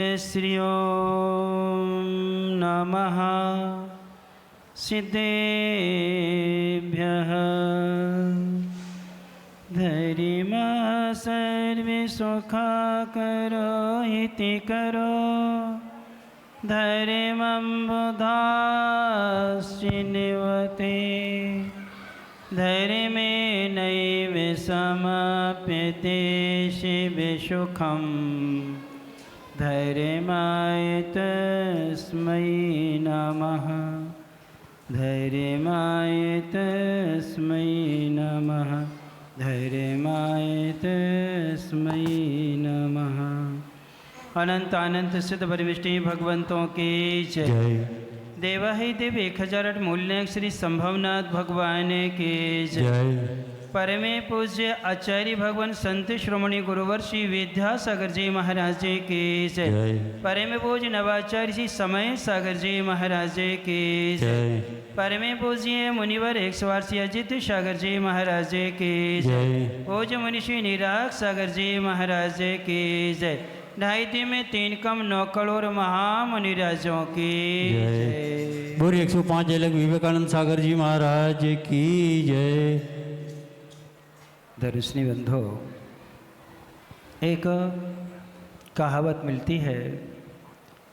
श्री ओम नमः सिद्धेभ्यः धैर्यमा सर्वे सुखाकरो इति करो धैर्यमं बुधाश्चिन्वते धैर्यमेनैव समाप्यते शिवसुखम् धैर्यमाय तस्मै नमः धैर्यमाय तस्मै नमः धैर्यमाय तस्मै नमः। अनंत अनंत सिद्ध परमिष्टि भगवंतों की जय। देवाहि देव 1008 मूल्य श्री संभवनाथ भगवान की जय। परमे पूज्य आचार्य भगवान संत श्रोमणी गुरुवर श्री विद्यासागर जी महाराज जी की जय। परमे पूज्य नवाचार्य श्री समय सागर जी महाराज जी की जय। परमे पूज्य मुनिवर 108 अजित सागर जी महाराज जी की जय। पूज्य मुनिषि निराग सागर जी महाराज जी की जय। 2.5 में 3 कम 9 करोड़ महामुनिराजों की जय। बोरी 105 अलग विवेकानंद सागर जी महाराज की जय। दर्शनी बंधो, एक कहावत मिलती है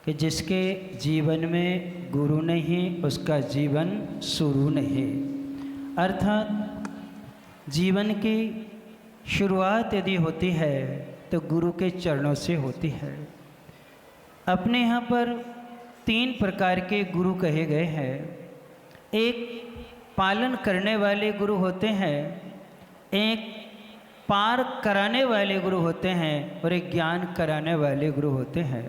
कि जिसके जीवन में गुरु नहीं उसका जीवन शुरू नहीं। अर्थात जीवन की शुरुआत यदि होती है तो गुरु के चरणों से होती है। अपने यहाँ पर 3 प्रकार के गुरु कहे गए हैं। एक पालन करने वाले गुरु होते हैं, एक पार कराने वाले गुरु होते हैं और एक ज्ञान कराने वाले गुरु होते हैं।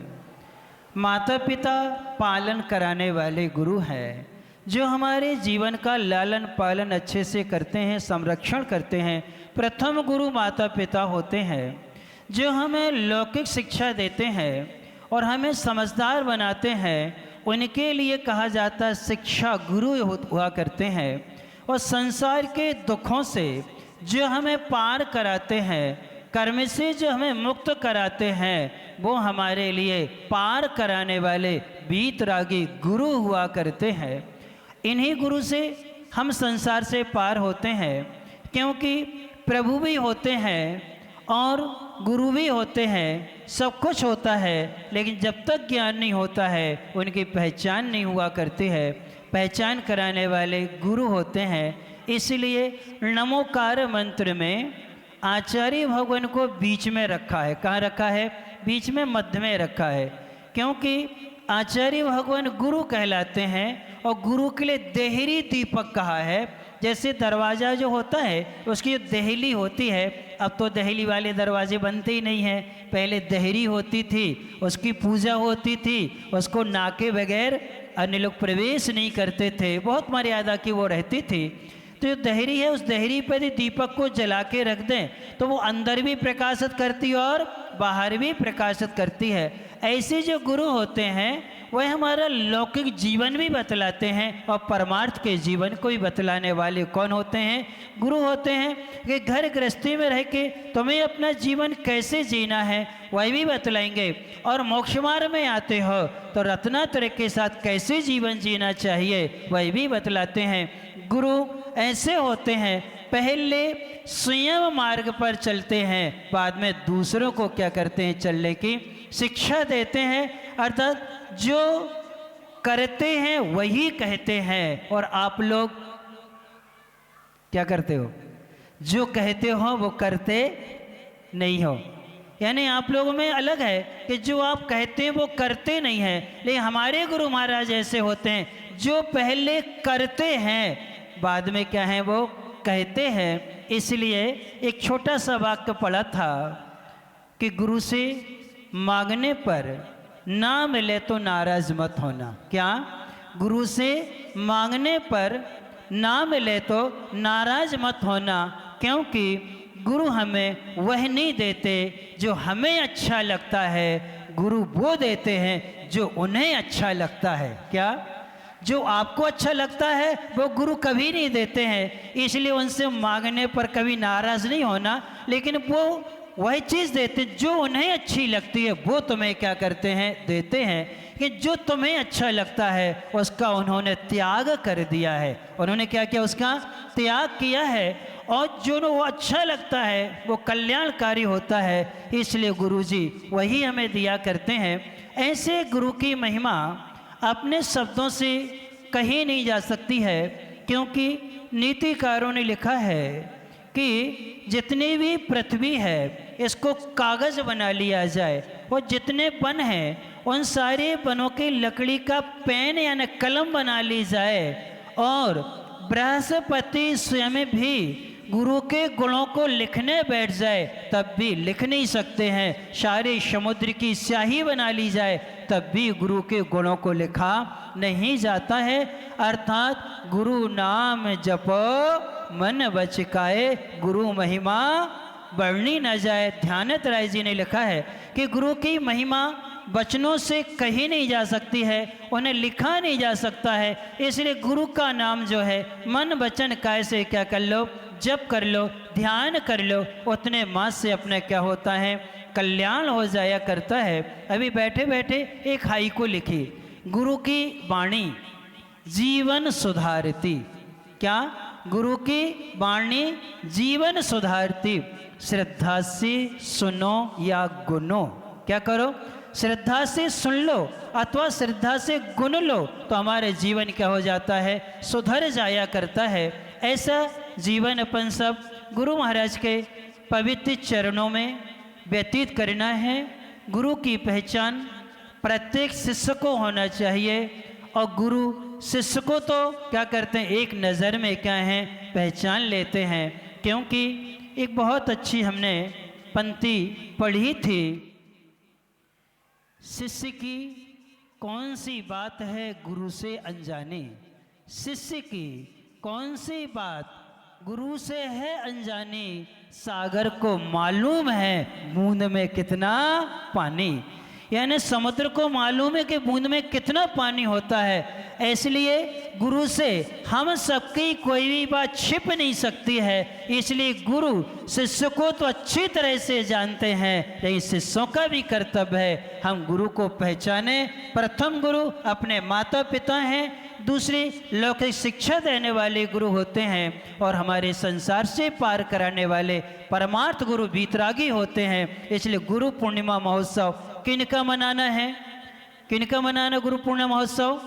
माता पिता पालन कराने वाले गुरु हैं जो हमारे जीवन का लालन पालन अच्छे से करते हैं, संरक्षण करते हैं। प्रथम गुरु माता पिता होते हैं जो हमें लौकिक शिक्षा देते हैं और हमें समझदार बनाते हैं। उनके लिए कहा जाता है शिक्षा गुरु हुआ करते हैं। और संसार के दुखों से जो हमें पार कराते हैं, कर्म से जो हमें मुक्त कराते हैं, वो हमारे लिए पार कराने वाले वीतरागी गुरु हुआ करते हैं। इन्हीं गुरु से हम संसार से पार होते हैं, क्योंकि प्रभु भी होते हैं और गुरु भी होते हैं। सब कुछ होता है, लेकिन जब तक ज्ञान नहीं होता है उनकी पहचान नहीं हुआ करती है। पहचान कराने वाले गुरु होते हैं। इसलिए नमोकार मंत्र में आचार्य भगवान को बीच में रखा है। कहाँ रखा है? बीच में, मध्य में रखा है, क्योंकि आचार्य भगवान गुरु कहलाते हैं और गुरु के लिए देहरी दीपक कहा है। जैसे दरवाज़ा जो होता है उसकी जो देहली होती है, अब तो देहली वाले दरवाजे बनते ही नहीं हैं। पहले देहरी होती थी, उसकी पूजा होती थी, उसको नाके बगैर अन्य लोग प्रवेश नहीं करते थे, बहुत मर्यादा की वो रहती थी। तो जो देहरी है उस देहरी पर यदि दीपक को जला के रख दें तो वो अंदर भी प्रकाशित करती है और बाहर भी प्रकाशित करती है। ऐसे जो गुरु होते हैं वह हमारा लौकिक जीवन भी बतलाते हैं और परमार्थ के जीवन को भी बतलाने वाले कौन होते हैं? गुरु होते हैं। कि घर गृहस्थी में रह के तुम्हें अपना जीवन कैसे जीना है वह भी बतलाएंगे, और मोक्ष मार्ग में आते हो तो रत्नात्रय के साथ कैसे जीवन जीना चाहिए वह भी बतलाते हैं। गुरु ऐसे होते हैं, पहले स्वयं मार्ग पर चलते हैं, बाद में दूसरों को क्या करते हैं? चलने की शिक्षा देते हैं। अर्थात जो करते हैं वही कहते हैं, और आप लोग क्या करते हो? जो कहते हो वो करते नहीं हो। यानी आप लोगों में अलग है कि जो आप कहते हैं वो करते नहीं हैं। लेकिन हमारे गुरु महाराज ऐसे होते हैं जो पहले करते हैं, बाद में क्या है? वो कहते हैं। इसलिए एक छोटा सा वाक्य पढ़ा था कि गुरु से मांगने पर ना मिले तो नाराज मत होना। क्या? गुरु से मांगने पर ना मिले तो नाराज मत होना, क्योंकि गुरु हमें वह नहीं देते जो हमें अच्छा लगता है, गुरु वो देते हैं जो उन्हें अच्छा लगता है। क्या? जो आपको अच्छा लगता है वो गुरु कभी नहीं देते हैं। इसलिए उनसे मांगने पर कभी नाराज़ नहीं होना, लेकिन वो वही चीज़ देते, जो उन्हें अच्छी लगती है वो तुम्हें क्या करते हैं, देते हैं। कि जो तुम्हें अच्छा लगता है उसका उन्होंने त्याग कर दिया है। उन्होंने क्या किया, उसका त्याग किया है। और जो वो अच्छा लगता है वो कल्याणकारी होता है, इसलिए गुरुजी वही हमें दिया करते हैं। ऐसे गुरु की महिमा अपने शब्दों से कही नहीं जा सकती है, क्योंकि नीतिकारों ने लिखा है कि जितनी भी पृथ्वी है इसको कागज़ बना लिया जाए, और जितने वन हैं उन सारे वनों की लकड़ी का पेन यानी कलम बना ली जाए, और बृहस्पति स्वयं भी गुरु के गुणों को लिखने बैठ जाए तब भी लिख नहीं सकते हैं। सारे समुद्र की स्याही बना ली जाए तब भी गुरु के गुणों को लिखा नहीं जाता है। अर्थात गुरु नाम जपो मन बचकाए, गुरु महिमा बढ़नी न जाए। ध्यानत राय जी ने लिखा है कि गुरु की महिमा वचनों से कही नहीं जा सकती है, उन्हें लिखा नहीं जा सकता है। इसलिए गुरु का नाम जो है मन वचन काय से क्या कर लो, जप कर लो, ध्यान कर लो, उतने मास से अपने क्या होता है, कल्याण हो जाया करता है। अभी बैठे बैठे एक हाइकू लिखी, गुरु की वाणी जीवन सुधारती। क्या? गुरु की वाणी जीवन सुधारती। श्रद्धा से सुनो या गुनो, क्या करो, श्रद्धा से सुन लो अथवा श्रद्धा से गुन लो तो हमारे जीवन क्या हो जाता है, सुधर जाया करता है। ऐसा जीवन अपन सब गुरु महाराज के पवित्र चरणों में व्यतीत करना है। गुरु की पहचान प्रत्येक शिष्य को होना चाहिए, और गुरु शिष्य को तो क्या करते हैं, एक नज़र में क्या है, पहचान लेते हैं। क्योंकि एक बहुत अच्छी हमने पंक्ति पढ़ी थी, शिष्य की कौन सी बात है गुरु से अनजानी, शिष्य की कौन सी बात गुरु से है अनजानी, सागर को मालूम है बूंद में कितना पानी। यानी समुद्र को मालूम है कि बूंद में कितना पानी होता है। इसलिए गुरु से हम सबकी कोई भी बात छिप नहीं सकती है। इसलिए गुरु शिष्य को तो अच्छी तरह से जानते हैं, लेकिन शिष्यों का भी कर्तव्य है हम गुरु को पहचाने। प्रथम गुरु अपने माता पिता हैं, दूसरी लौकिक शिक्षा देने वाले गुरु होते हैं, और हमारे संसार से पार कराने वाले परमार्थ गुरु बीतरागी होते हैं। इसलिए गुरु पूर्णिमा महोत्सव किनका मनाना है, किनका मनाना गुरु पूर्णिमा महोत्सव,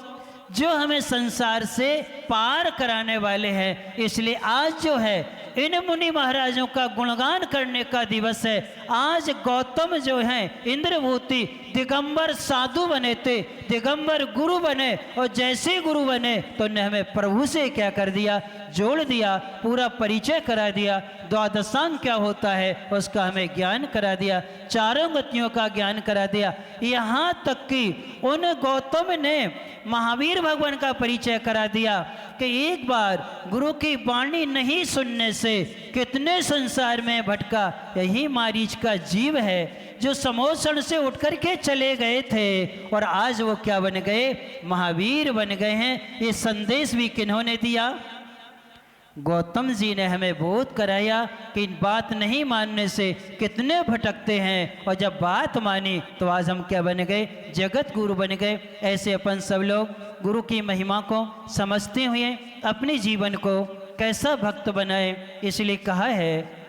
जो हमें संसार से पार कराने वाले हैं। इसलिए आज जो है इन मुनि महाराजों का गुणगान करने का दिवस है। आज गौतम जो हैं इंद्रभूति दिगंबर साधु बने थे, दिगंबर गुरु बने, और जैसे गुरु बने तो ने हमें प्रभु से क्या कर दिया, जोड़ दिया, पूरा परिचय करा दिया। द्वादशांग क्या होता है उसका हमें ज्ञान करा दिया, चारों गतियों का ज्ञान करा दिया। यहाँ तक कि उन गौतम ने महावीर भगवान का परिचय करा दिया कि एक बार गुरु की वाणी नहीं सुनने से कितने संसार में भटका। यही मारीच का जीव है जो समोषण से उठ कर के चले गए थे, और आज वो क्या बन गए, महावीर बन गए हैं। ये संदेश भी किन्होंने दिया, गौतम जी ने हमें बोध कराया कि बात नहीं मानने से कितने भटकते हैं, और जब बात मानी तो आज हम क्या बन गए, जगत गुरु बन गए। ऐसे अपन सब लोग गुरु की महिमा को समझते हुए अपने जीवन को कैसा भक्त बनाए, इसलिए कहा है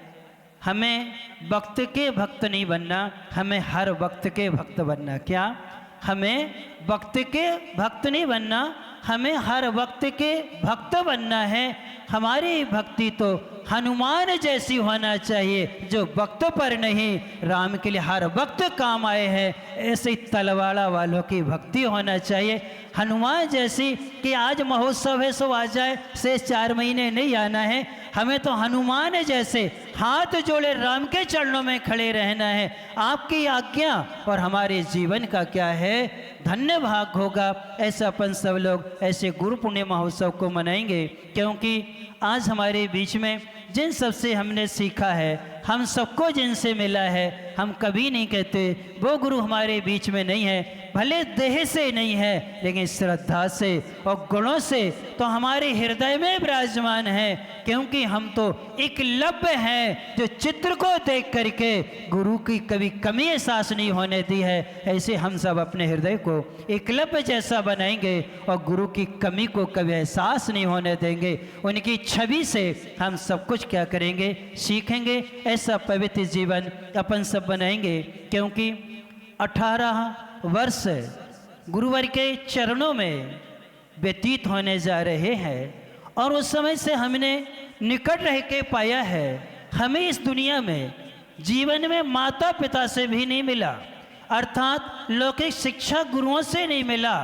हमें वक्त के भक्त नहीं बनना, हमें हर वक्त के भक्त बनना। क्या? हमें वक्त के भक्त नहीं बनना, हमें हर वक्त के भक्त बनना है। हमारी भक्ति तो हनुमान जैसी होना चाहिए, जो वक्त पर नहीं राम के लिए हर वक्त काम आए हैं। ऐसे तलवाड़ा वालों की भक्ति होना चाहिए, हनुमान जैसी कि आज महोत्सव है सो आ जाए, से 4 महीने नहीं आना है। हमें तो हनुमान जैसे हाथ जोड़े राम के चरणों में खड़े रहना है। आपकी आज्ञा और हमारे जीवन का क्या है, धन्य भाग होगा। ऐसा अपन सब लोग ऐसे गुरु पूर्णिमा महोत्सव को मनाएंगे, क्योंकि आज हमारे बीच में जिन सबसे हमने सीखा है, हम सबको जिनसे मिला है, हम कभी नहीं कहते वो गुरु हमारे बीच में नहीं है। भले देह से नहीं है, लेकिन श्रद्धा से और गुणों से तो हमारे हृदय में विराजमान है, क्योंकि हम तो एकलव्य हैं। हैं जो चित्र को देख करके गुरु की कभी कमी एहसास नहीं होने दी है। ऐसे हम सब अपने हृदय को एकलव्य जैसा बनाएंगे और गुरु की कमी को कभी एहसास नहीं होने देंगे। उनकी छवि से हम सब कुछ क्या करेंगे, सीखेंगे। ऐसा पवित्र जीवन अपन सब बनाएंगे, क्योंकि 18 वर्ष गुरुवर के चरणों में व्यतीत होने जा रहे हैं और उस समय से हमने निकट रह के पाया है। हमें इस दुनिया में जीवन में माता पिता से भी नहीं मिला, अर्थात लौकिक शिक्षा गुरुओं से नहीं मिला,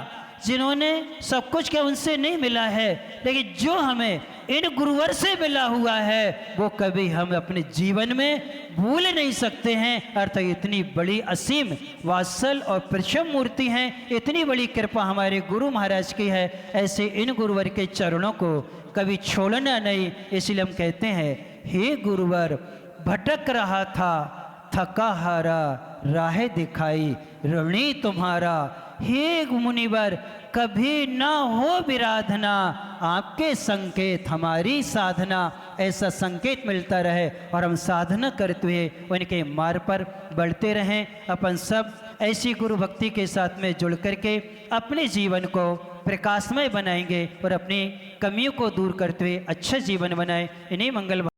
जिन्होंने सब कुछ क्या उनसे नहीं मिला है। लेकिन जो हमें इन गुरुवर से मिला हुआ है वो कभी हम अपने जीवन में भूल नहीं सकते हैं। अर्थात इतनी बड़ी असीम वात्सल और प्रशम मूर्ति हैं, इतनी बड़ी कृपा हमारे गुरु महाराज की है। ऐसे इन गुरुवर के चरणों को कभी छोड़ना नहीं। इसलिए हम कहते हैं, हे गुरुवर भटक रहा था थका हारा राह दिखाई ऋणी तुम्हारा। हे मुनिवर कभी ना हो विराधना आपके संकेत हमारी साधना। ऐसा संकेत मिलता रहे और हम साधना करते हुए उनके मार्ग पर बढ़ते रहें। अपन सब ऐसी गुरु भक्ति के साथ में जुड़ करके अपने जीवन को प्रकाशमय बनाएंगे और अपनी कमियों को दूर करते हुए अच्छा जीवन बनाएं। इन्हीं मंगल